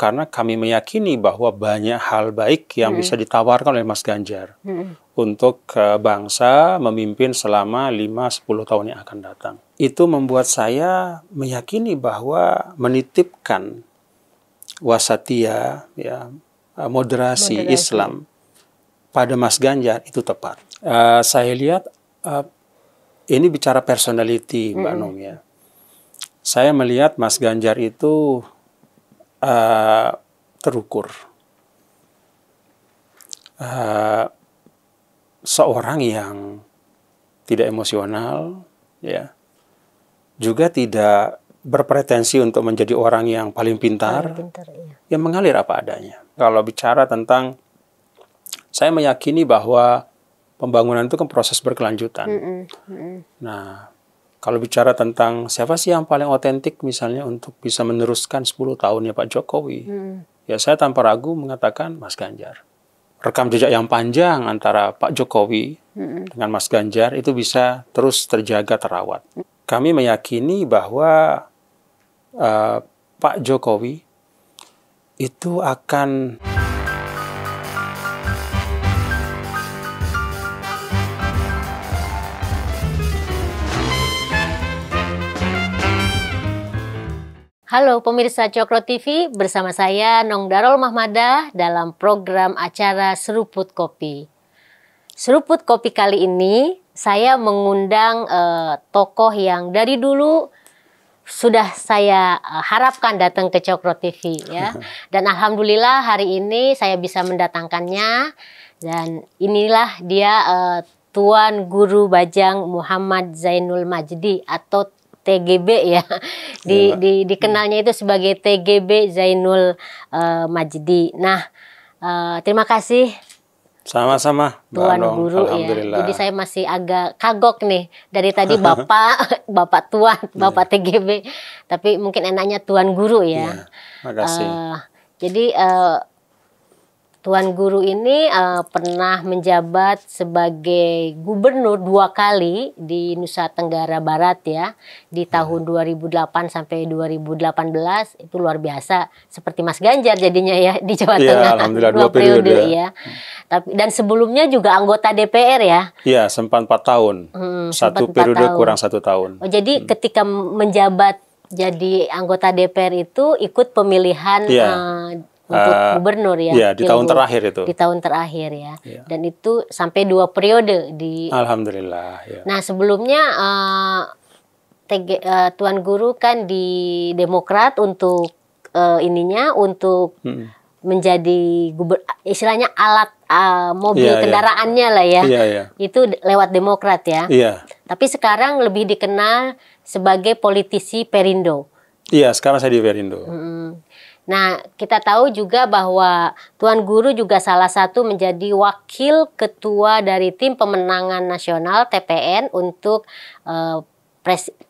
karena kami meyakini bahwa banyak hal baik yang bisa ditawarkan oleh Mas Ganjar untuk bangsa memimpin selama 5-10 tahun yang akan datang. Itu membuat saya meyakini bahwa menitipkan wasatiyah, ya, moderasi Islam pada Mas Ganjar itu tepat. Saya lihat ini bicara personality, Mbak Nong, ya. Saya melihat Mas Ganjar itu terukur. Seorang yang tidak emosional, ya, juga tidak berpretensi untuk menjadi orang yang paling pintar, iya. yang mengalir apa adanya. Kalau bicara tentang, saya meyakini bahwa pembangunan itu kan proses berkelanjutan. Nah, kalau bicara tentang siapa sih yang paling otentik misalnya untuk bisa meneruskan 10 tahunnya Pak Jokowi, ya saya tanpa ragu mengatakan Mas Ganjar. Rekam jejak yang panjang antara Pak Jokowi dengan Mas Ganjar itu bisa terus terjaga, terawat. Kami meyakini bahwa Pak Jokowi itu akan Halo pemirsa Cokro TV, bersama saya Nong Darul Mahmadah dalam program acara Seruput Kopi. Seruput Kopi kali ini saya mengundang tokoh yang dari dulu sudah saya harapkan datang ke Cokro TV, ya. Dan alhamdulillah hari ini saya bisa mendatangkannya, dan inilah dia Tuan Guru Bajang Muhammad Zainul Majdi atau TGB, ya. Dikenalnya itu sebagai TGB Zainul Majdi. Nah, terima kasih. Sama-sama, Tuan Guru, ya. Jadi saya masih agak kagok nih dari tadi Bapak, Bapak Tuan, Bapak TGB. Tapi mungkin enaknya Tuan Guru, ya. Makasih. Jadi Tuan Guru ini pernah menjabat sebagai gubernur 2 kali di Nusa Tenggara Barat, ya, di tahun 2008 sampai 2018. Itu luar biasa, seperti Mas Ganjar jadinya, ya, di Jawa Tengah. Alhamdulillah 2 periode, ya. Dan sebelumnya juga anggota DPR, ya. Iya, sempat 4 tahun. Satu periode kurang 1 tahun. Oh, jadi ketika menjabat jadi anggota DPR itu ikut pemilihan untuk gubernur, ya. Iya, di tahun terakhir itu. Di tahun terakhir, ya. Dan itu sampai 2 periode di. Alhamdulillah, ya. Nah, sebelumnya Tuan Guru kan di Demokrat untuk untuk menjadi istilahnya alat mobil kendaraannya lah, ya. Itu lewat Demokrat, ya. Tapi sekarang lebih dikenal sebagai politisi Perindo. Iya, sekarang saya di Perindo. Nah, kita tahu juga bahwa Tuan Guru juga salah satu menjadi wakil ketua dari tim pemenangan nasional TPN untuk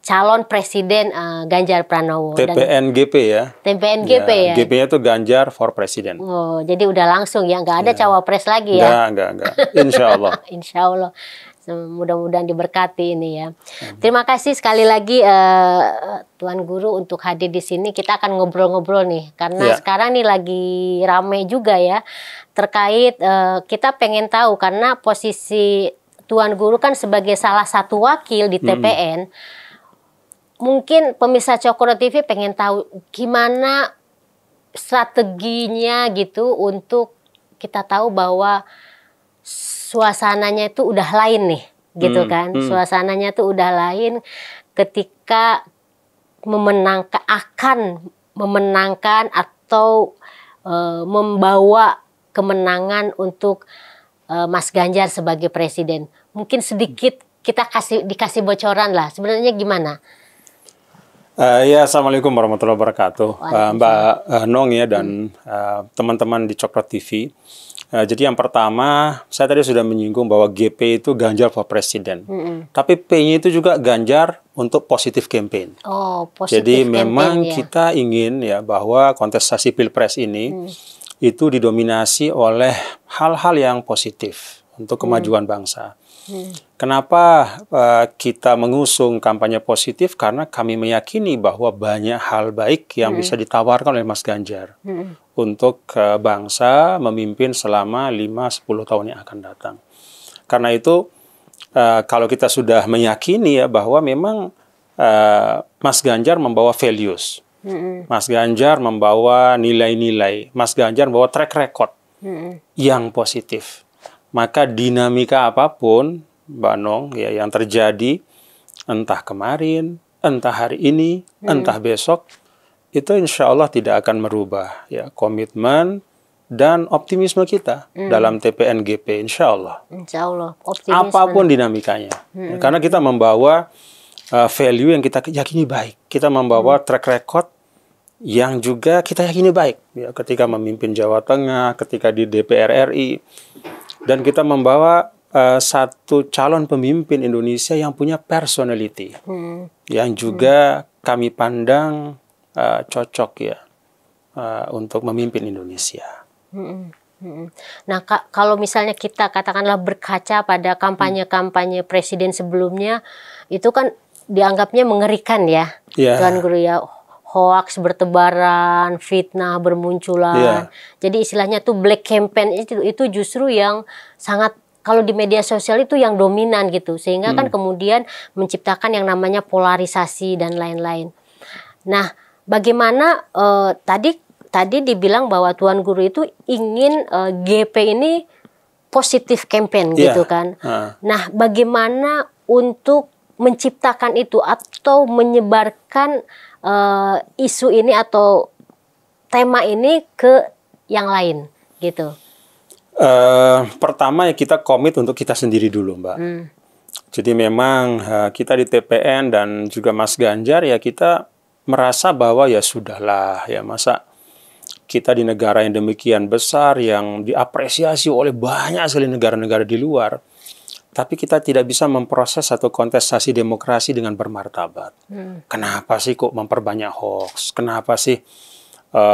calon presiden Ganjar Pranowo. TPNGP, ya. TPNGP, ya. GP-nya itu Ganjar for President. Oh, jadi udah langsung, ya, nggak ada cawapres lagi, ya. Enggak. Insya Allah. Insya Allah. Mudah-mudahan diberkati ini, ya. Terima kasih sekali lagi Tuan Guru untuk hadir di sini. Kita akan ngobrol-ngobrol nih, karena sekarang nih lagi rame juga, ya, terkait kita pengen tahu, karena posisi Tuan Guru kan sebagai salah satu wakil di TPN. Mungkin pemirsa Cokro TV pengen tahu gimana strateginya gitu untuk kita tahu bahwa suasananya itu udah lain nih, gitu kan. Suasananya tuh udah lain ketika akan memenangkan atau membawa kemenangan untuk Mas Ganjar sebagai presiden. Mungkin sedikit kita dikasih bocoran lah, sebenarnya gimana? Ya, Assalamualaikum warahmatullahi wabarakatuh, Mbak Nong, ya, dan teman-teman di Cokro TV. Jadi yang pertama, saya tadi sudah menyinggung bahwa GP itu Ganjar for President. Tapi P-nya itu juga Ganjar untuk positive campaign. Oh, positive Jadi campaign, memang ya. kita ingin, ya, bahwa kontestasi Pilpres ini itu didominasi oleh hal-hal yang positif untuk kemajuan bangsa. Kenapa kita mengusung kampanye positif? Karena kami meyakini bahwa banyak hal baik yang bisa ditawarkan oleh Mas Ganjar untuk bangsa memimpin selama 5-10 tahun yang akan datang. Karena itu, kalau kita sudah meyakini ya bahwa memang Mas Ganjar membawa values, Mas Ganjar membawa nilai-nilai, Mas Ganjar membawa track record yang positif, maka dinamika apapun, Mbak Nong, ya, yang terjadi entah kemarin, entah hari ini, entah besok, itu insya Allah tidak akan merubah ya komitmen dan optimisme kita dalam TPN GP, insya Allah. Insya Allah, optimisme. Apapun dinamikanya, karena kita membawa value yang kita yakini baik, kita membawa track record yang juga kita yakini baik, ya, ketika memimpin Jawa Tengah, ketika di DPR RI, dan kita membawa satu calon pemimpin Indonesia yang punya personality, yang juga kami pandang cocok ya untuk memimpin Indonesia. Nah, kalau misalnya kita katakanlah berkaca pada kampanye-kampanye presiden sebelumnya, itu kan dianggapnya mengerikan ya, Tuan Guru ya. Hoaks bertebaran, fitnah bermunculan. Jadi istilahnya tuh black campaign itu justru yang sangat, kalau di media sosial itu yang dominan gitu, sehingga kan kemudian menciptakan yang namanya polarisasi dan lain-lain. Nah, bagaimana tadi dibilang bahwa Tuan Guru itu ingin GP ini positif campaign gitu kan. Nah, bagaimana untuk menciptakan itu atau menyebarkan isu ini atau tema ini ke yang lain gitu? Pertama ya kita komit untuk kita sendiri dulu, Mbak. Jadi memang kita di TPN dan juga Mas Ganjar ya kita merasa bahwa ya sudahlah ya, masa kita di negara yang demikian besar yang diapresiasi oleh banyak sekali negara-negara di luar, tapi kita tidak bisa memproses satu kontestasi demokrasi dengan bermartabat. Kenapa sih kok memperbanyak hoax? Kenapa sih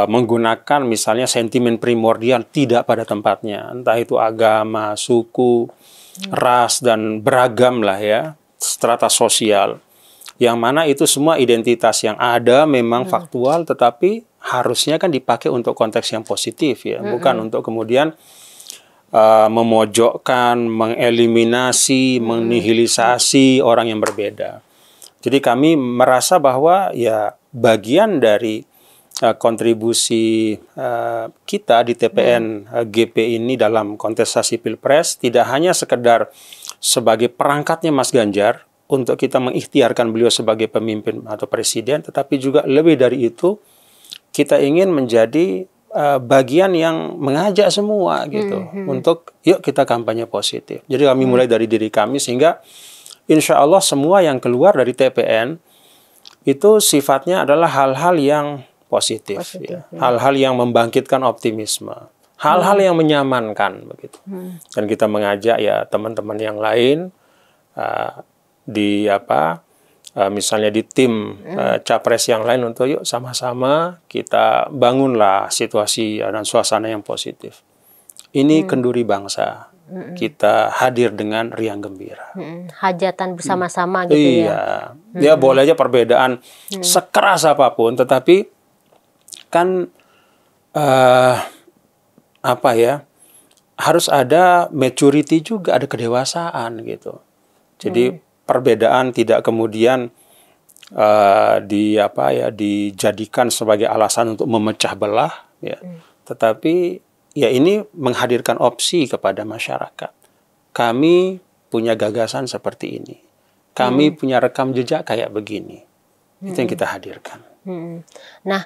menggunakan misalnya sentimen primordial tidak pada tempatnya? Entah itu agama, suku, ras, dan beragam lah ya, strata sosial. Yang mana itu semua identitas yang ada memang faktual, tetapi harusnya kan dipakai untuk konteks yang positif ya, bukan untuk kemudian memojokkan, mengeliminasi, menihilisasi orang yang berbeda. Jadi kami merasa bahwa ya bagian dari kontribusi kita di TPN GP ini dalam kontestasi Pilpres tidak hanya sekedar sebagai perangkatnya Mas Ganjar untuk kita mengikhtiarkan beliau sebagai pemimpin atau presiden, tetapi juga lebih dari itu kita ingin menjadi bagian yang mengajak semua gitu untuk yuk kita kampanye positif. Jadi kami mulai dari diri kami sehingga insya Allah semua yang keluar dari TPN itu sifatnya adalah hal-hal yang positif ya. Hal-hal yang membangkitkan optimisme, hal-hal yang menyamankan begitu. Dan kita mengajak ya teman-teman yang lain misalnya di tim capres yang lain untuk yuk sama-sama kita bangunlah situasi dan suasana yang positif. Ini kenduri bangsa. Kita hadir dengan riang gembira. Hajatan bersama-sama gitu ya. Ya boleh aja perbedaan sekeras apapun, tetapi kan harus ada maturity juga, ada kedewasaan gitu. Jadi perbedaan tidak kemudian dijadikan sebagai alasan untuk memecah belah ya. Tetapi ya ini menghadirkan opsi kepada masyarakat. Kami punya gagasan seperti ini. Kami punya rekam jejak kayak begini. Itu yang kita hadirkan. Nah,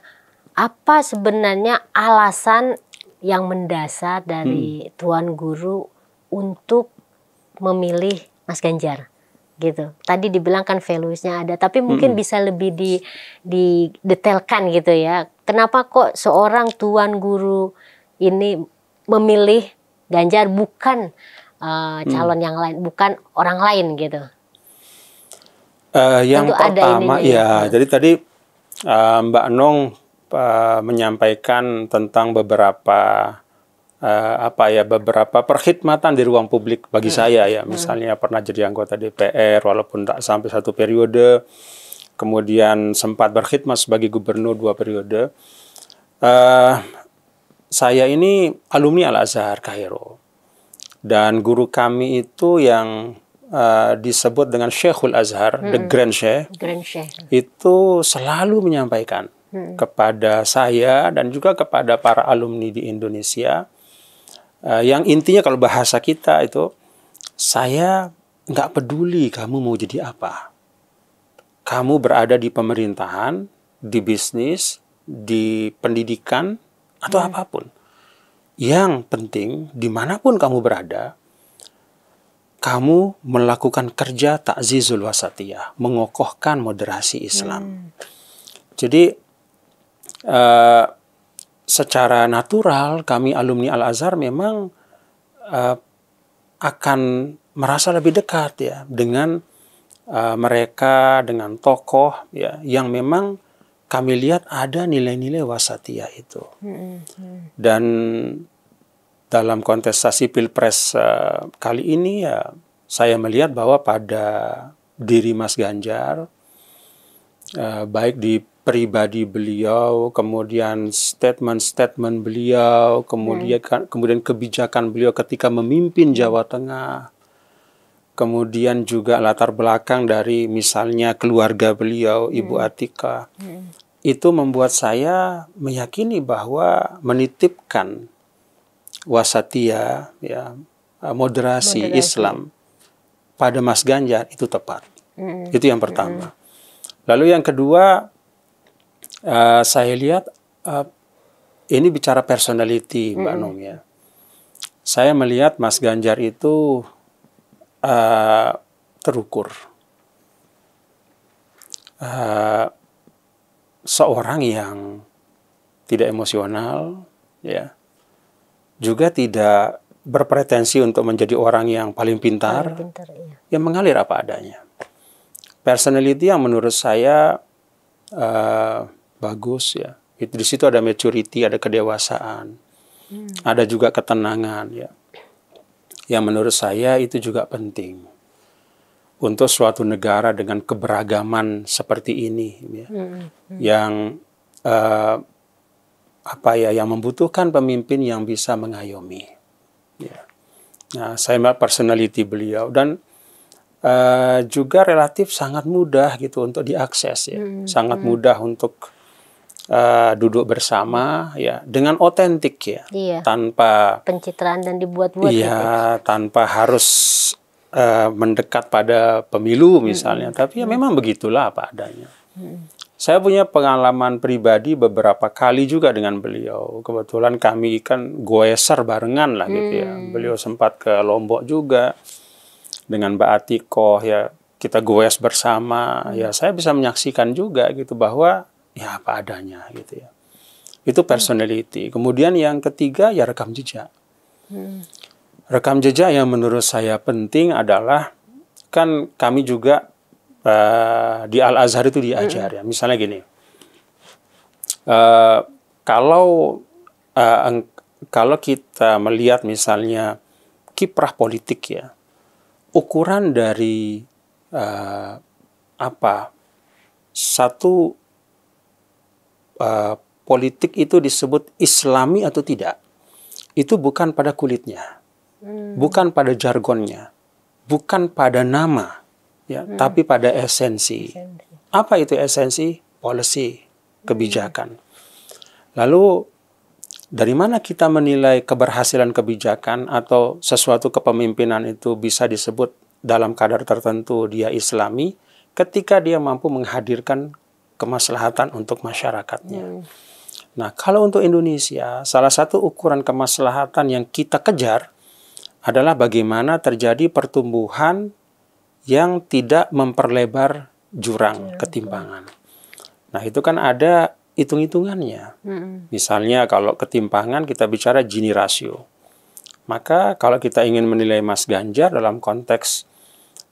apa sebenarnya alasan yang mendasar dari Tuan Guru untuk memilih Mas Ganjar? Gitu. Tadi dibilang kan values-nya ada, tapi mungkin bisa lebih didetailkan gitu ya. Kenapa kok seorang Tuan Guru ini memilih Ganjar bukan calon yang lain, bukan orang lain gitu? Yang pertama ya, jadi tadi Mbak Nong menyampaikan tentang beberapa beberapa perkhidmatan di ruang publik bagi saya ya. Misalnya pernah jadi anggota DPR walaupun tak sampai 1 periode, kemudian sempat berkhidmat sebagai gubernur 2 periode. Saya ini alumni Al-Azhar Kairo, dan guru kami itu yang disebut dengan Syekhul Azhar, the Grand Sheikh, itu selalu menyampaikan kepada saya dan juga kepada para alumni di Indonesia, yang intinya kalau bahasa kita itu, saya nggak peduli kamu mau jadi apa. Kamu berada di pemerintahan, di bisnis, di pendidikan, atau apapun. Yang penting, dimanapun kamu berada, kamu melakukan kerja ta'zizul wasatiyah, mengokohkan moderasi Islam. Jadi, secara natural kami alumni Al-Azhar memang akan merasa lebih dekat ya dengan mereka, dengan tokoh ya yang memang kami lihat ada nilai-nilai wasatiyah itu. Dan dalam kontestasi Pilpres kali ini ya saya melihat bahwa pada diri Mas Ganjar, baik di pribadi beliau, kemudian statement-statement beliau, kemudian kebijakan beliau ketika memimpin Jawa Tengah, kemudian juga latar belakang dari misalnya keluarga beliau, Ibu Atika, itu membuat saya meyakini bahwa menitipkan wasatiyah, ya, moderasi Islam pada Mas Ganjar itu tepat. Itu yang pertama. Lalu yang kedua, saya lihat ini bicara personality, Mbak Nong ya. Saya melihat Mas Ganjar itu terukur. Seorang yang tidak emosional, ya, juga tidak berpretensi untuk menjadi orang yang paling pintar, yang mengalir apa adanya. Personality yang menurut saya bagus ya. Di situ ada maturity, ada kedewasaan, ada juga ketenangan ya. Yang menurut saya itu juga penting untuk suatu negara dengan keberagaman seperti ini ya. Yang yang membutuhkan pemimpin yang bisa mengayomi ya. Nah, saya melihat personality beliau dan juga relatif sangat mudah gitu untuk diakses ya. Sangat mudah untuk duduk bersama ya dengan otentik ya. Tanpa pencitraan dan dibuat-buat gitu. Tanpa harus mendekat pada pemilu misalnya, tapi ya memang begitulah apa adanya. Saya punya pengalaman pribadi beberapa kali juga dengan beliau. Kebetulan kami kan goeser barengan lah gitu ya. Beliau sempat ke Lombok juga dengan Mbak Atikoh ya, kita goes bersama. Ya saya bisa menyaksikan juga gitu bahwa ya apa adanya gitu ya. Itu personality. Kemudian yang ketiga ya rekam jejak. Rekam jejak yang menurut saya penting adalah kan kami juga di Al-Azhar itu diajar ya. Misalnya gini, kalau kita melihat misalnya kiprah politik ya, ukuran dari satu politik itu disebut Islami atau tidak, itu bukan pada kulitnya, bukan pada jargonnya, bukan pada nama. Ya, tapi pada esensi. Apa itu esensi? Policy, kebijakan. Lalu dari mana kita menilai keberhasilan kebijakan atau sesuatu kepemimpinan itu bisa disebut dalam kadar tertentu dia Islami ketika dia mampu menghadirkan kemaslahatan untuk masyarakatnya. Nah, kalau untuk Indonesia, salah satu ukuran kemaslahatan yang kita kejar adalah bagaimana terjadi pertumbuhan yang tidak memperlebar jurang ketimpangan. Nah, itu kan ada hitung-hitungannya. Misalnya kalau ketimpangan kita bicara Gini ratio. Maka kalau kita ingin menilai Mas Ganjar dalam konteks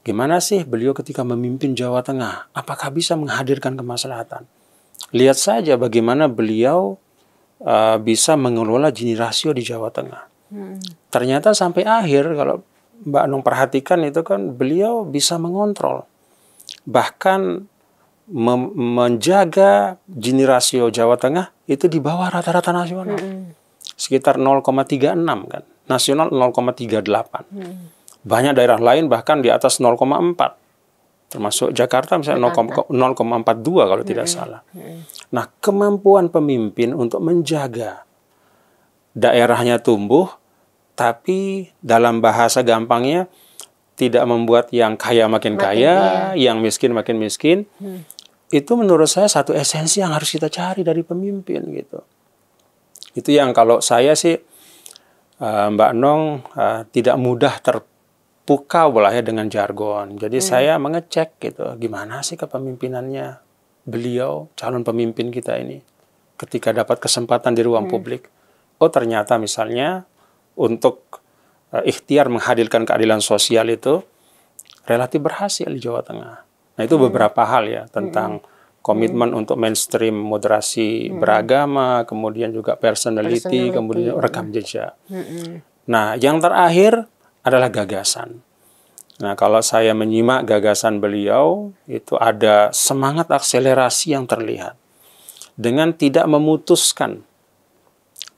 gimana sih beliau ketika memimpin Jawa Tengah, apakah bisa menghadirkan kemaslahatan? Lihat saja bagaimana beliau bisa mengelola Gini ratio di Jawa Tengah. Ternyata sampai akhir, kalau Mbak Nung perhatikan itu kan beliau bisa mengontrol. Bahkan menjaga Gini rasio Jawa Tengah itu di bawah rata-rata nasional. Sekitar 0,36 kan. Nasional 0,38. Banyak daerah lain bahkan di atas 0,4. Termasuk Jakarta misalnya 0,42 kalau tidak salah. Nah, kemampuan pemimpin untuk menjaga daerahnya tumbuh, tapi dalam bahasa gampangnya tidak membuat yang kaya makin kaya, yang miskin makin miskin. Itu menurut saya satu esensi yang harus kita cari dari pemimpin gitu. Itu yang kalau saya sih Mbak Nong tidak mudah terpukau lah ya dengan jargon. Jadi saya mengecek gitu, gimana sih kepemimpinannya beliau, calon pemimpin kita ini ketika dapat kesempatan di ruang publik. Oh ternyata misalnya untuk ikhtiar menghadirkan keadilan sosial itu relatif berhasil di Jawa Tengah. Nah itu beberapa hal ya tentang komitmen untuk mainstream moderasi beragama, kemudian juga personality, kemudian rekam jejak. Nah yang terakhir adalah gagasan. Nah kalau saya menyimak gagasan beliau, itu ada semangat akselerasi yang terlihat. Dengan tidak memutuskan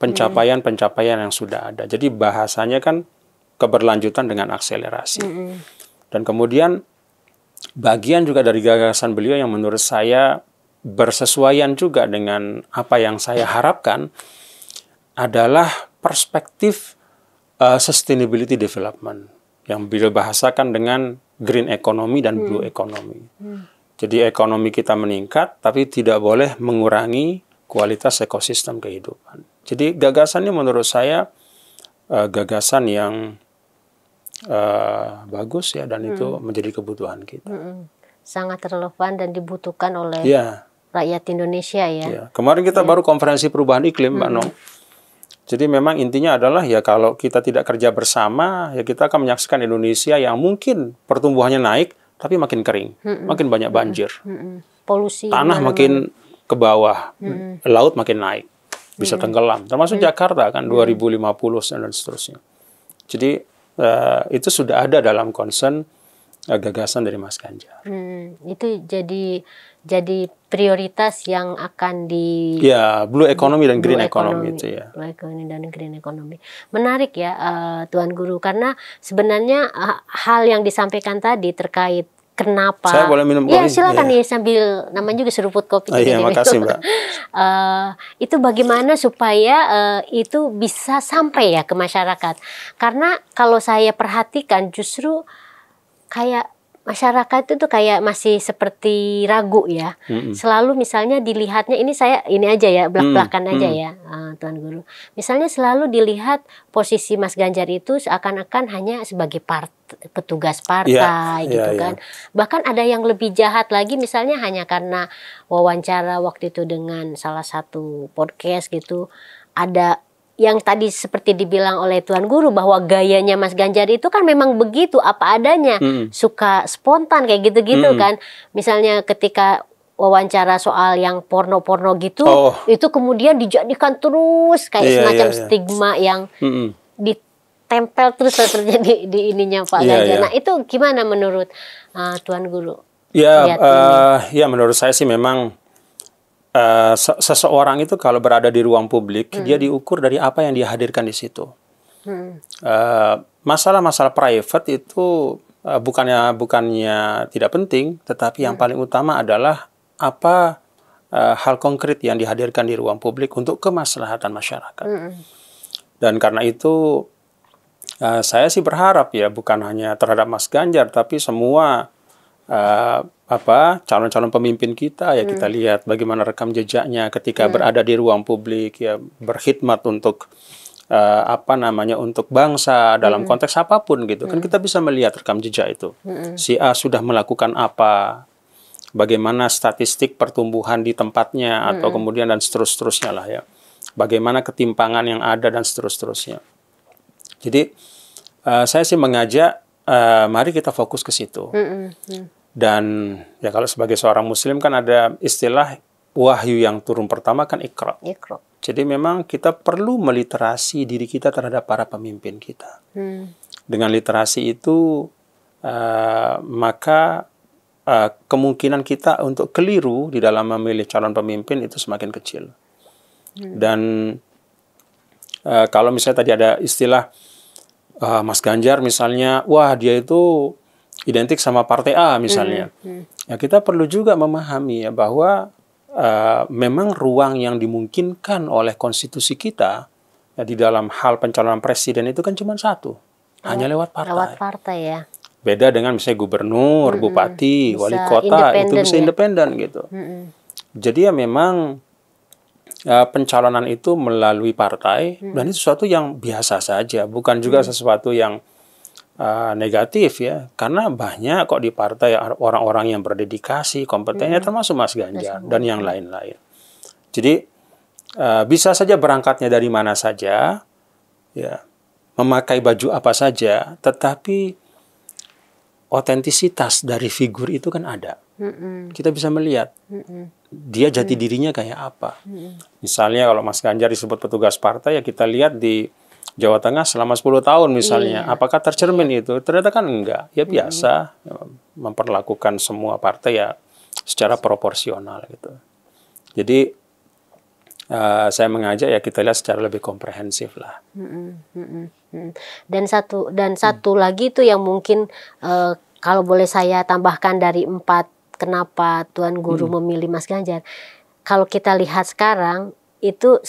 pencapaian-pencapaian yang sudah ada. Jadi bahasanya kan keberlanjutan dengan akselerasi. Dan kemudian bagian juga dari gagasan beliau yang menurut saya bersesuaian juga dengan apa yang saya harapkan adalah perspektif sustainability development yang beliau bahasakan dengan green economy dan blue economy. Jadi ekonomi kita meningkat tapi tidak boleh mengurangi kualitas ekosistem kehidupan. Jadi gagasannya menurut saya gagasan yang bagus ya, dan itu menjadi kebutuhan kita. Sangat relevan dan dibutuhkan oleh rakyat Indonesia ya. Kemarin kita baru konferensi perubahan iklim, Mbak Nong. Jadi memang intinya adalah ya kalau kita tidak kerja bersama, ya kita akan menyaksikan Indonesia yang mungkin pertumbuhannya naik, tapi makin kering, makin banyak banjir. Polusi. Tanah makin ke bawah, laut makin naik, bisa tenggelam. Termasuk Jakarta kan 2050 dan seterusnya. Jadi itu sudah ada dalam concern gagasan dari Mas Ganjar. Itu jadi prioritas yang akan blue economy dan green economy itu ya. Blue economy dan green economy. Menarik ya Tuan Guru, karena sebenarnya hal yang disampaikan tadi terkait kenapa. Saya boleh minum kopi? Ya silakan nih, sambil namanya juga seruput kopi. Iya, makasih Mbak. Itu bagaimana supaya itu bisa sampai ya ke masyarakat. Karena kalau saya perhatikan justru kayak masyarakat itu kayak masih seperti ragu ya. Selalu misalnya dilihatnya, ini aja ya, belak-belakan aja ya Tuan Guru. Misalnya selalu dilihat posisi Mas Ganjar itu seakan-akan hanya sebagai petugas partai gitu kan. Bahkan ada yang lebih jahat lagi, misalnya hanya karena wawancara waktu itu dengan salah satu podcast gitu. Ada yang tadi seperti dibilang oleh Tuan Guru bahwa gayanya Mas Ganjar itu kan memang begitu, apa adanya, suka spontan kayak gitu-gitu kan. Misalnya ketika wawancara soal yang porno-porno gitu, itu kemudian dijadikan terus kayak semacam stigma yang ditempel terus seperti di ininya Pak Ganjar. Nah itu gimana menurut Tuan Guru? Ya menurut saya sih memang seseorang itu kalau berada di ruang publik, dia diukur dari apa yang dia hadirkan di situ. Masalah-masalah private itu bukannya tidak penting, tetapi yang paling utama adalah apa hal konkret yang dihadirkan di ruang publik untuk kemaslahatan masyarakat. Dan karena itu saya sih berharap ya bukan hanya terhadap Mas Ganjar, tapi semua calon-calon pemimpin kita ya, kita lihat bagaimana rekam jejaknya ketika berada di ruang publik ya, berkhidmat untuk untuk bangsa dalam konteks apapun gitu. Kan kita bisa melihat rekam jejak itu. Si A sudah melakukan apa, bagaimana statistik pertumbuhan di tempatnya atau kemudian dan seterusnya lah ya. Bagaimana ketimpangan yang ada dan seterusnya. Jadi saya sih mengajak mari kita fokus ke situ. Dan ya kalau sebagai seorang muslim kan ada istilah wahyu yang turun pertama kan Iqra. Jadi memang kita perlu meliterasi diri kita terhadap para pemimpin kita. Dengan literasi itu maka kemungkinan kita untuk keliru di dalam memilih calon pemimpin itu semakin kecil. Dan kalau misalnya tadi ada istilah Mas Ganjar misalnya, wah dia itu identik sama partai A misalnya. Ya kita perlu juga memahami ya bahwa memang ruang yang dimungkinkan oleh konstitusi kita ya, di dalam hal pencalonan presiden itu kan cuma satu, hanya lewat partai. Lewat partai ya. Beda dengan misalnya gubernur, bupati, wali kota, itu bisa independen gitu. Jadi ya memang pencalonan itu melalui partai dan itu sesuatu yang biasa saja, bukan juga sesuatu yang negatif ya, karena banyak kok di partai orang-orang yang berdedikasi, kompetennya termasuk Mas Ganjar dan yang lain-lain. Jadi bisa saja berangkatnya dari mana saja, ya, memakai baju apa saja, tetapi otentisitas dari figur itu kan ada. Kita bisa melihat dia jati dirinya kayak apa. Misalnya kalau Mas Ganjar disebut petugas partai, ya kita lihat di Jawa Tengah selama 10 tahun misalnya. Apakah tercermin itu? Ternyata kan enggak. Ya biasa, memperlakukan semua partai ya secara proporsional gitu. Jadi saya mengajak ya kita lihat secara lebih komprehensif lah. Dan satu lagi itu yang mungkin kalau boleh saya tambahkan dari 4 kenapa Tuan Guru memilih Mas Ganjar. Kalau kita lihat sekarang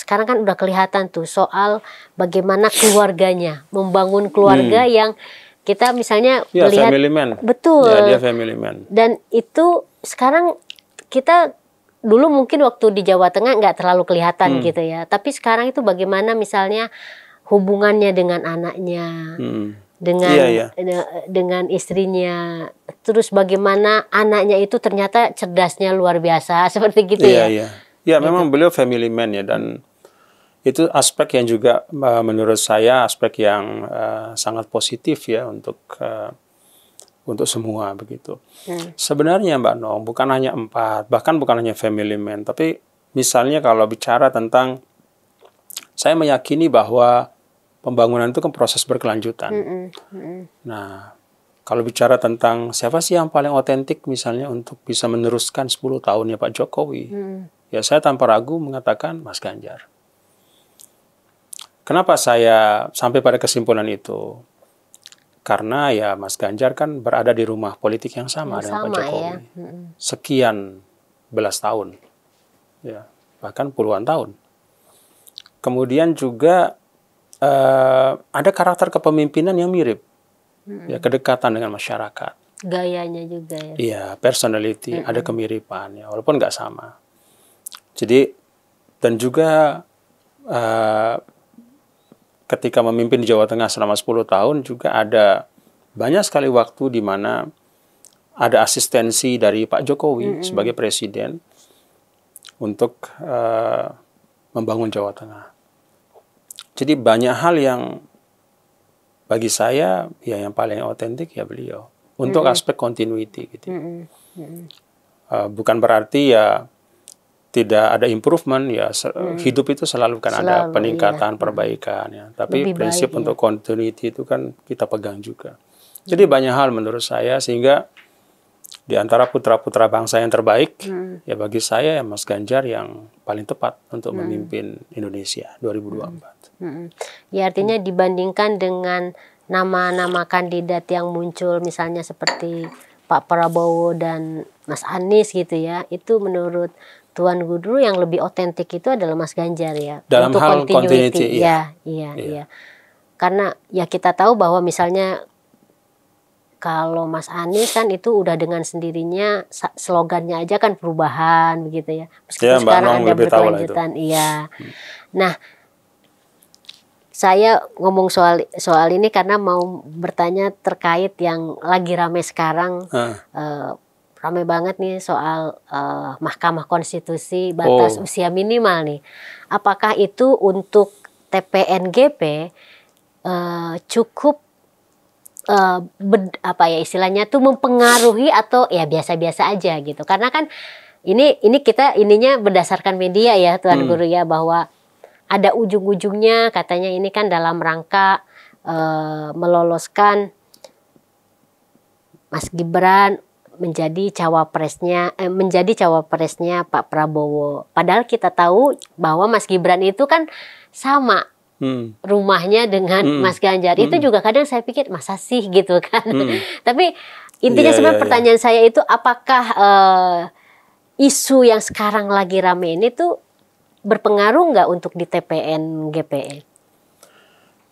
kan udah kelihatan tuh soal bagaimana keluarganya, membangun keluarga yang kita misalnya melihat family man. Betul. Ya, dia family man. Dan itu sekarang kita dulu mungkin waktu di Jawa Tengah nggak terlalu kelihatan gitu ya. Tapi sekarang itu bagaimana misalnya hubungannya dengan anaknya, dengan istrinya, terus bagaimana anaknya itu ternyata cerdasnya luar biasa seperti gitu ya. Ya, memang beliau family man ya, dan itu aspek yang juga menurut saya aspek yang sangat positif ya untuk semua begitu. Sebenarnya Mbak Nong bukan hanya 4, bahkan bukan hanya family man, tapi misalnya kalau bicara tentang, saya meyakini bahwa pembangunan itu kan proses berkelanjutan. Nah, kalau bicara tentang siapa sih yang paling otentik misalnya untuk bisa meneruskan 10 tahunnya Pak Jokowi, ya saya tanpa ragu mengatakan Mas Ganjar. Kenapa saya sampai pada kesimpulan itu? Karena ya Mas Ganjar kan berada di rumah politik yang sama dengan Pak Jokowi. Ya. Sekian belas tahun. Ya, bahkan puluhan tahun. Kemudian juga ada karakter kepemimpinan yang mirip. Ya, kedekatan dengan masyarakat. Gayanya juga ya. Iya, personality, ada kemiripan ya, walaupun nggak sama. Jadi, dan juga ketika memimpin di Jawa Tengah selama 10 tahun juga ada banyak sekali waktu di mana ada asistensi dari Pak Jokowi sebagai presiden untuk membangun Jawa Tengah. Jadi banyak hal yang bagi saya ya yang paling otentik ya beliau untuk aspek continuity gitu. Bukan berarti ya tidak ada improvement ya, hidup itu selalu kan ada peningkatan, perbaikan ya. Tapi lebih prinsip baik, untuk continuity itu kan kita pegang juga. Jadi banyak hal menurut saya, sehingga di antara putra-putra bangsa yang terbaik ya bagi saya ya Mas Ganjar yang paling tepat untuk memimpin Indonesia 2024. Ya artinya dibandingkan dengan nama-nama kandidat yang muncul misalnya seperti Pak Prabowo dan Mas Anies gitu ya, itu menurut Tuan Guru yang lebih otentik itu adalah Mas Ganjar ya. Dalam untuk hal continuity. Iya. Karena ya kita tahu bahwa misalnya kalau Mas Anies kan itu udah dengan sendirinya slogannya aja kan perubahan begitu ya. Meskipun sekarang ada berkelanjutan. Iya. Nah, saya ngomong soal ini karena mau bertanya terkait yang lagi rame sekarang. Ramai banget nih soal Mahkamah Konstitusi batas usia minimal nih. Apakah itu untuk TPNGP cukup istilahnya tuh mempengaruhi atau ya biasa-biasa aja gitu? Karena kan ini kita ininya berdasarkan media ya Tuan Guru ya, bahwa ada ujung-ujungnya, katanya ini kan dalam rangka meloloskan Mas Gibran menjadi cawapresnya Pak Prabowo. Padahal kita tahu bahwa Mas Gibran itu kan sama rumahnya dengan Mas Ganjar. Itu juga kadang saya pikir masa sih gitu kan. Tapi intinya sebenarnya pertanyaan saya itu, apakah isu yang sekarang lagi rame ini tuh berpengaruh nggak untuk di TPN GPN?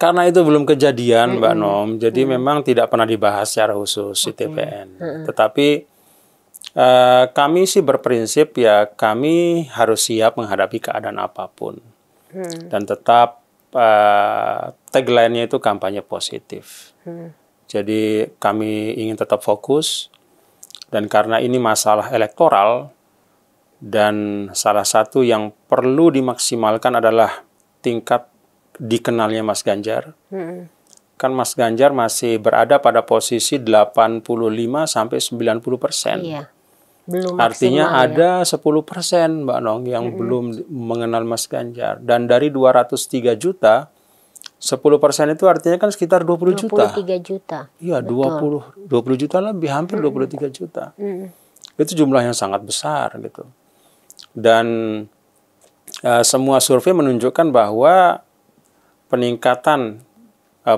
Karena itu belum kejadian, Mbak Nom, jadi memang tidak pernah dibahas secara khusus di TPN. Tetapi kami sih berprinsip ya, kami harus siap menghadapi keadaan apapun. Dan tetap tagline-nya itu kampanye positif. Jadi kami ingin tetap fokus, dan karena ini masalah elektoral, dan salah satu yang perlu dimaksimalkan adalah tingkat dikenalnya Mas Ganjar. Kan Mas Ganjar masih berada pada posisi 85-90%. Iya. Belum Artinya maksimal, ada 10% Mbak Nong yang belum mengenal Mas Ganjar. Dan dari 203 juta, 10% itu artinya kan sekitar 20 juta. 23 juta. Iya, 20 juta lebih, hampir 23 juta. Itu jumlah yang sangat besar gitu. Dan semua survei menunjukkan bahwa peningkatan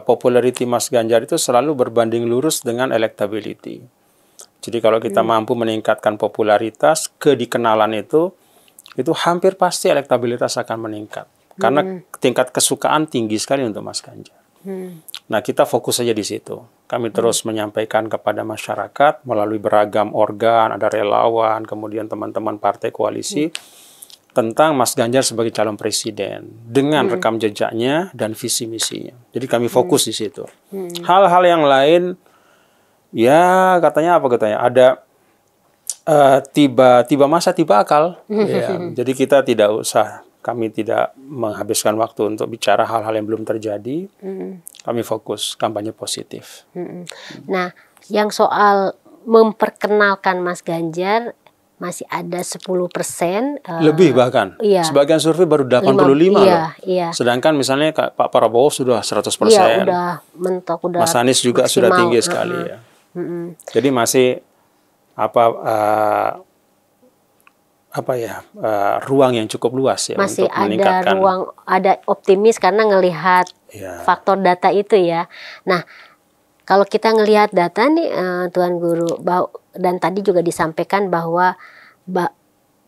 popularity Mas Ganjar itu selalu berbanding lurus dengan electability. Jadi kalau kita mampu meningkatkan popularitas, kedikenalan itu hampir pasti elektabilitas akan meningkat. Karena tingkat kesukaan tinggi sekali untuk Mas Ganjar. Nah, kita fokus saja di situ. Kami terus menyampaikan kepada masyarakat melalui beragam organ, ada relawan, kemudian teman-teman partai koalisi, tentang Mas Ganjar sebagai calon presiden dengan rekam jejaknya dan visi misinya. Jadi kami fokus di situ. Hal-hal yang lain, ya katanya ada tiba masa tiba akal. Ya, jadi kita kami tidak menghabiskan waktu untuk bicara hal-hal yang belum terjadi. Kami fokus kampanye positif. Nah, yang soal memperkenalkan Mas Ganjar, masih ada 10%. Lebih bahkan. Iya. Sebagian survei baru 85 loh. Iya. Sedangkan misalnya Pak Prabowo sudah 100%. Iya, udah mentok, udah Mas Anies juga maksimal. sudah tinggi sekali ya. Jadi masih ruang yang cukup luas ya masih untuk meningkatkan. Ada ruang, ada optimis karena ngelihat faktor data itu ya. Nah, kalau kita ngelihat data nih Tuan Guru, dan tadi juga disampaikan bahwa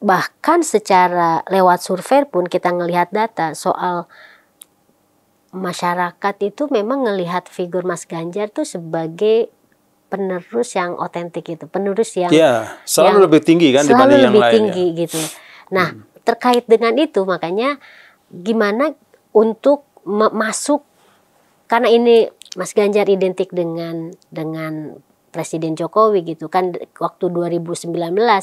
bahkan secara lewat survei pun kita ngelihat data soal masyarakat itu memang ngelihat figur Mas Ganjar tuh sebagai penerus yang otentik itu, penerus yang selalu lebih tinggi kan dibanding yang lain. Selalu lebih tinggi gitu. Nah, terkait dengan itu makanya gimana untuk masuk, karena ini Mas Ganjar identik dengan Presiden Jokowi gitu kan. Waktu 2019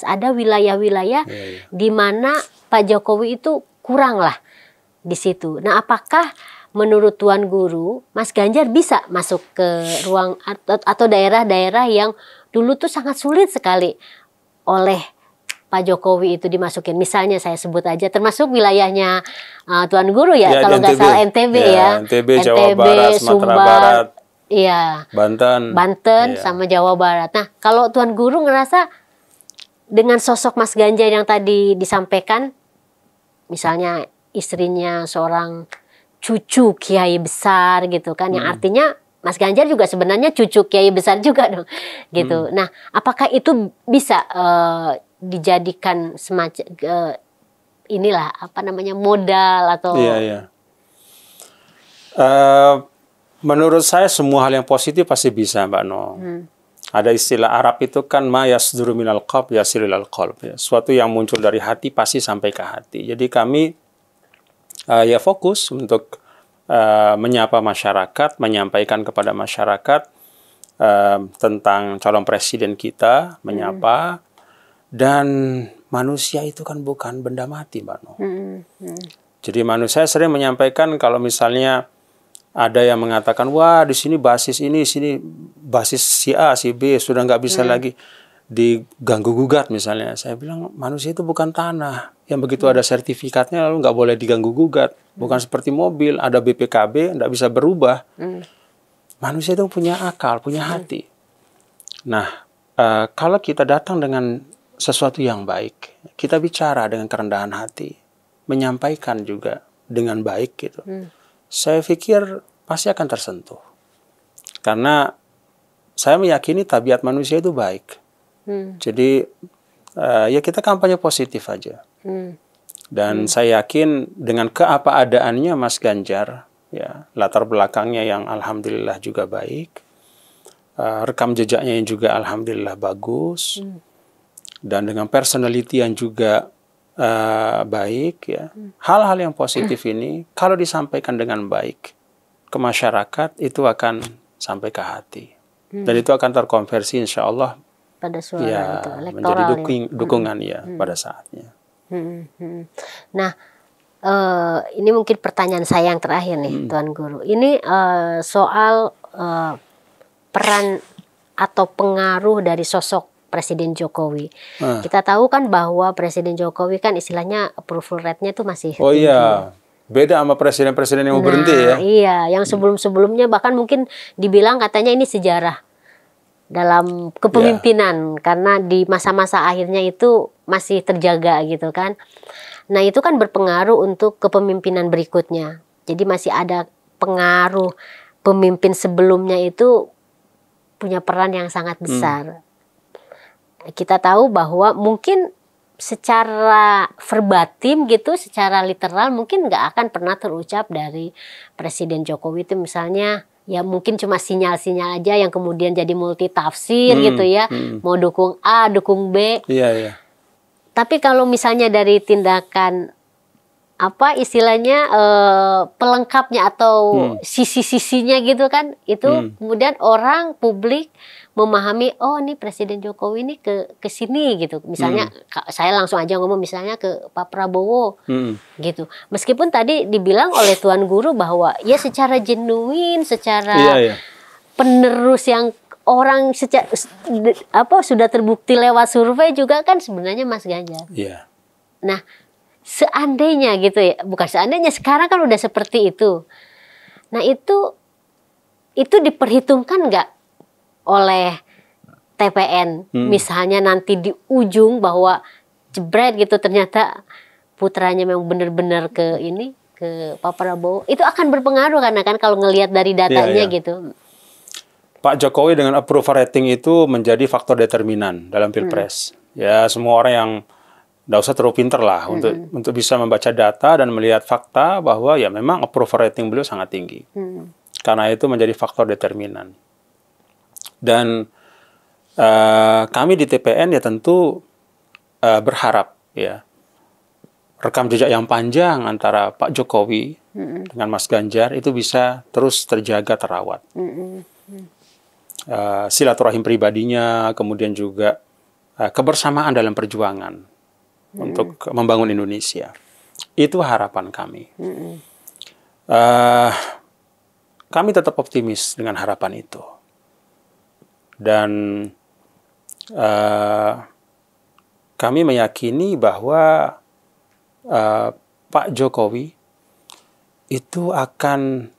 ada wilayah-wilayah di mana Pak Jokowi itu kurang lah di situ. Nah, apakah menurut Tuan Guru Mas Ganjar bisa masuk ke ruang atau daerah-daerah yang dulu tuh sangat sulit sekali oleh Pak Jokowi itu dimasukin? Misalnya saya sebut aja termasuk wilayahnya Tuan Guru ya, kalau nggak salah NTB NTB, Jawa Barat, Sumatera Barat. Iya, Banten sama Jawa Barat. Nah, kalau Tuan Guru ngerasa dengan sosok Mas Ganjar yang tadi disampaikan, misalnya istrinya seorang cucu kiai besar gitu kan, yang artinya Mas Ganjar juga sebenarnya cucu kiai besar juga dong, gitu. Nah, apakah itu bisa dijadikan semacam inilah modal atau? Menurut saya semua hal yang positif pasti bisa, Mbak No. Ada istilah Arab itu kan ma yasduru minal qalb yasirul qalb, ya. Suatu yang muncul dari hati pasti sampai ke hati. Jadi kami fokus untuk menyapa masyarakat, menyampaikan kepada masyarakat tentang calon presiden kita, menyapa. Dan manusia itu kan bukan benda mati, Mbak No. Jadi manusia sering menyampaikan kalau misalnya ada yang mengatakan, wah di sini basis basis si A, si B sudah nggak bisa lagi diganggu gugat misalnya. Saya bilang manusia itu bukan tanah yang begitu ada sertifikatnya lalu nggak boleh diganggu gugat. Bukan seperti mobil, ada BPKB, tidak bisa berubah. Manusia itu punya akal, punya hati. Nah, kalau kita datang dengan sesuatu yang baik, kita bicara dengan kerendahan hati, menyampaikan juga dengan baik gitu. Saya pikir pasti akan tersentuh. Karena saya meyakini tabiat manusia itu baik. Jadi ya kita kampanye positif aja. Dan saya yakin dengan keapa adaannya Mas Ganjar, ya latar belakangnya yang alhamdulillah juga baik, rekam jejaknya yang juga alhamdulillah bagus, dan dengan personality yang juga baik, ya hal-hal yang positif ini kalau disampaikan dengan baik ke masyarakat itu akan sampai ke hati, dan itu akan terkonversi insya Allah pada suara ya, itu, menjadi elektoral dukungan ya pada saatnya. Nah, ini mungkin pertanyaan saya yang terakhir nih, Tuan Guru. Ini soal peran atau pengaruh dari sosok Presiden Jokowi. Kita tahu kan bahwa Presiden Jokowi kan istilahnya approval rate-nya itu masih tinggi. Iya, beda sama presiden-presiden yang mau berhenti ya. Iya, yang sebelum-sebelumnya bahkan mungkin dibilang katanya ini sejarah dalam kepemimpinan, karena di masa-masa akhirnya itu masih terjaga gitu kan. Nah itu kan berpengaruh untuk kepemimpinan berikutnya. Jadi masih ada pengaruh pemimpin sebelumnya itu punya peran yang sangat besar. Kita tahu bahwa mungkin secara verbatim gitu, secara literal mungkin nggak akan pernah terucap dari Presiden Jokowi itu misalnya, ya mungkin cuma sinyal-sinyal aja yang kemudian jadi multi tafsir gitu ya, mau dukung A, dukung B. Iya. Tapi kalau misalnya dari tindakan apa istilahnya pelengkapnya atau sisi-sisinya gitu kan, itu kemudian orang publik memahami, oh ini Presiden Jokowi ini ke sini gitu. Misalnya saya langsung aja ngomong misalnya ke Pak Prabowo gitu. Meskipun tadi dibilang oleh Tuan Guru bahwa ya secara genuine, secara penerus yang orang sudah terbukti lewat survei juga kan sebenarnya Mas Ganjar. Iya. Nah, seandainya gitu ya, bukan seandainya, sekarang kan udah seperti itu. Nah, itu diperhitungkan nggak oleh TPN? Misalnya nanti di ujung bahwa jebret gitu ternyata putranya memang benar-benar ke Pak Prabowo. Itu akan berpengaruh karena kan kalau ngelihat dari datanya gitu. Pak Jokowi dengan approval rating itu menjadi faktor determinan dalam Pilpres. Ya, semua orang yang nggak usah terlalu pinter lah untuk bisa membaca data dan melihat fakta bahwa ya memang approval rating beliau sangat tinggi. Karena itu menjadi faktor determinan. Dan kami di TPN ya tentu berharap ya rekam jejak yang panjang antara Pak Jokowi dengan Mas Ganjar itu bisa terus terjaga, terawat. Silaturahim pribadinya, kemudian juga kebersamaan dalam perjuangan untuk membangun Indonesia. Itu harapan kami. Kami tetap optimis dengan harapan itu. Dan kami meyakini bahwa Pak Jokowi itu akan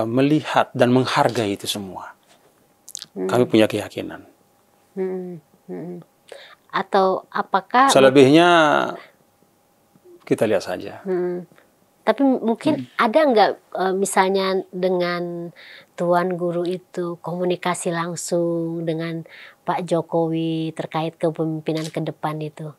melihat dan menghargai itu semua. Kami punya keyakinan. Atau apakah selebihnya kita lihat saja. Tapi mungkin ada nggak misalnya dengan Tuan Guru itu komunikasi langsung dengan Pak Jokowi terkait kepemimpinan ke depan itu?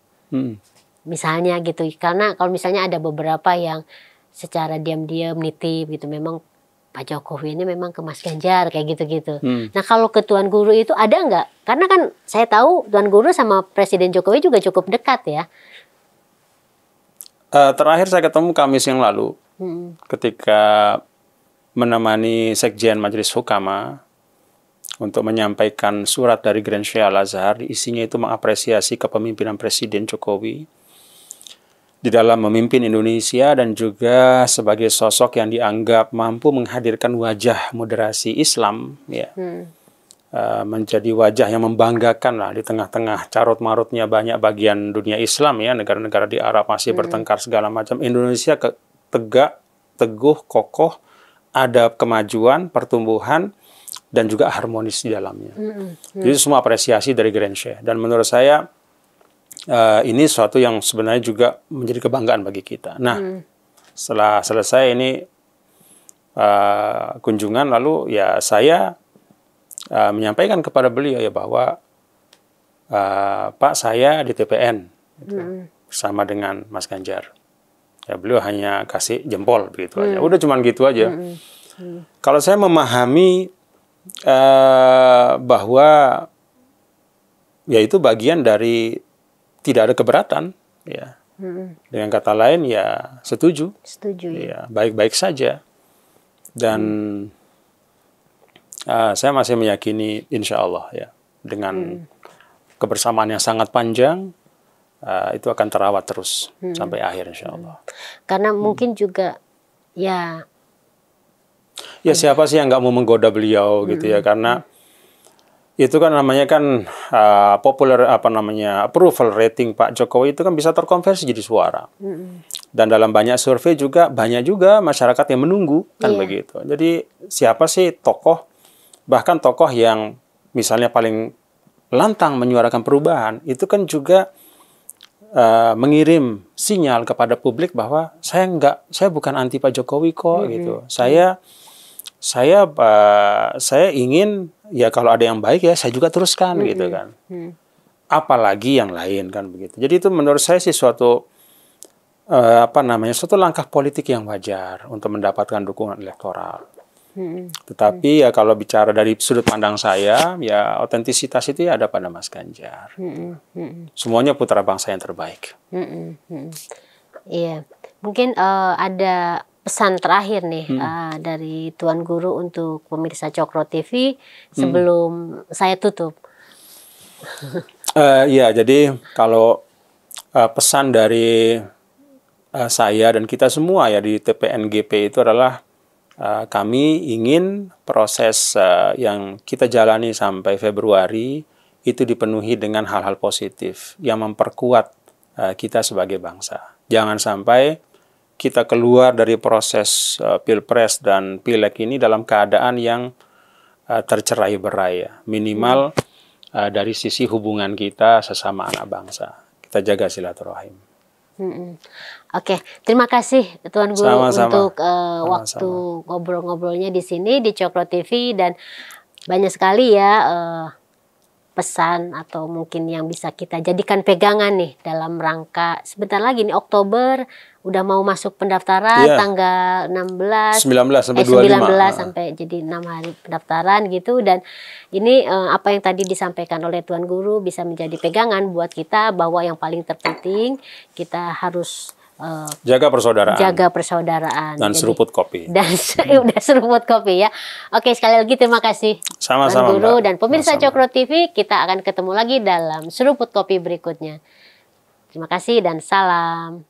Misalnya gitu, karena kalau misalnya ada beberapa yang secara diam-diam nitip gitu, memang Pak Jokowi ini memang ke Mas Ganjar kayak gitu-gitu. Nah kalau ke Tuan Guru itu ada nggak? Karena kan saya tahu Tuan Guru sama Presiden Jokowi juga cukup dekat ya. Terakhir saya ketemu Kamis yang lalu, ketika menemani Sekjen Majelis Hukama untuk menyampaikan surat dari Grand Sheikh Al-Azhar. Isinya itu mengapresiasi kepemimpinan Presiden Jokowi di dalam memimpin Indonesia dan juga sebagai sosok yang dianggap mampu menghadirkan wajah moderasi Islam ya, menjadi wajah yang membanggakan lah di tengah-tengah carut-marutnya banyak bagian dunia Islam ya, negara-negara di Arab masih bertengkar segala macam. Indonesia tegak, teguh, kokoh, ada kemajuan, pertumbuhan, dan juga harmonis di dalamnya. Jadi semua apresiasi dari Grand Sheikh. Dan menurut saya ini sesuatu yang sebenarnya juga menjadi kebanggaan bagi kita. Nah, setelah selesai ini kunjungan, lalu ya saya menyampaikan kepada beliau ya bahwa Pak, saya di TPN gitu, bersama dengan Mas Ganjar. Ya, beliau hanya kasih jempol begitu aja. Udah cuman gitu aja. Kalau saya memahami bahwa ya itu bagian dari tidak ada keberatan, ya. Dengan kata lain ya setuju. Setuju. Ya, baik-baik saja. Dan saya masih meyakini insya Allah ya dengan kebersamaan yang sangat panjang itu akan terawat terus sampai akhir insya Allah. Karena mungkin juga ya siapa sih yang nggak mau menggoda beliau gitu ya, karena itu kan namanya kan popular approval rating Pak Jokowi itu kan bisa terkonversi jadi suara. Dan dalam banyak survei juga banyak juga masyarakat yang menunggu kan begitu. Jadi siapa sih tokoh, bahkan tokoh yang misalnya paling lantang menyuarakan perubahan itu kan juga mengirim sinyal kepada publik bahwa saya bukan anti Pak Jokowi kok gitu. Saya ingin ya kalau ada yang baik ya saya juga teruskan gitu kan. Apalagi yang lain kan begitu. Jadi itu menurut saya sih suatu suatu langkah politik yang wajar untuk mendapatkan dukungan elektoral. Tetapi ya kalau bicara dari sudut pandang saya, ya otentisitas itu ya ada pada Mas Ganjar. Semuanya putra bangsa yang terbaik. Iya, mungkin ada pesan terakhir nih dari Tuan Guru untuk pemirsa Cokro TV sebelum saya tutup. Ya, jadi kalau pesan dari saya dan kita semua ya di TPNGP itu adalah kami ingin proses yang kita jalani sampai Februari itu dipenuhi dengan hal-hal positif yang memperkuat kita sebagai bangsa. Jangan sampai kita keluar dari proses Pilpres dan Pileg ini dalam keadaan yang tercerai-berai. Minimal dari sisi hubungan kita sesama anak bangsa. Kita jaga silaturahim. Oke, terima kasih Tuan Guru Sama-sama. untuk waktu ngobrol-ngobrolnya di sini di Cokro TV, dan banyak sekali ya pesan atau mungkin yang bisa kita jadikan pegangan nih dalam rangka sebentar lagi nih Oktober udah mau masuk pendaftaran tanggal 19 sampai 25 sampai jadi 6 hari pendaftaran gitu. Dan ini apa yang tadi disampaikan oleh Tuan Guru bisa menjadi pegangan buat kita bahwa yang paling terpenting kita harus jaga persaudaraan. Dan seruput kopi. Dan udah seruput kopi ya. Oke, sekali lagi terima kasih Sama-sama, Tuan Guru Mbak. dan pemirsa Sama-sama. Cokro TV. Kita akan ketemu lagi dalam seruput kopi berikutnya. Terima kasih dan salam.